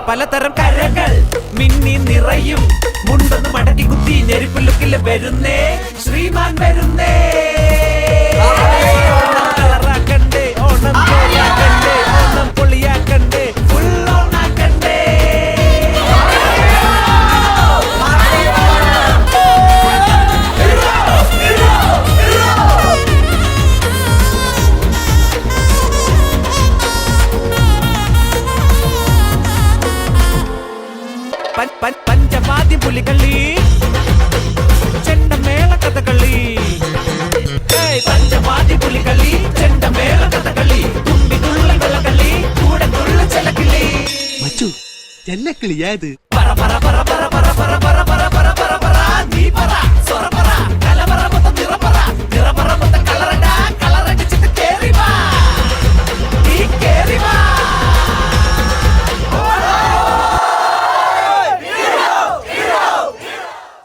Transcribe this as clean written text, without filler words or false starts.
പലതരം കരകൾ മിന്നി നിറയും മുണ്ടൊന്ന് മടക്കി കുത്തി ഞെരുപ്പ് ലുക്കില് വരുന്നേ ശ്രീമാൻ വരുന്നേ കളറാക്കണ്ടേ ഓണം ജോലിയാക്കണ്ടേ ഓണം പൊളിയാക്കണ്ടേ ഫുൾ ഓണാക്കണ്ടേ പഞ്ചവാദ്യ പുലികളി ചെണ്ടമേള കഥകളി പഞ്ചവാദ്യ പുലികളി ചെണ്ടമേള കഥകളി തുമ്പി തുള്ളി വെള്ളകളി കൂടെ തുള്ള ചെലക്കിളി മച്ചു ചെല്ലക്കിളിയാ ഇത് പറ പറ പറ പറ പറ പറ പറ പറ പറ പറ പറ നീ പറ സ്വറ പറ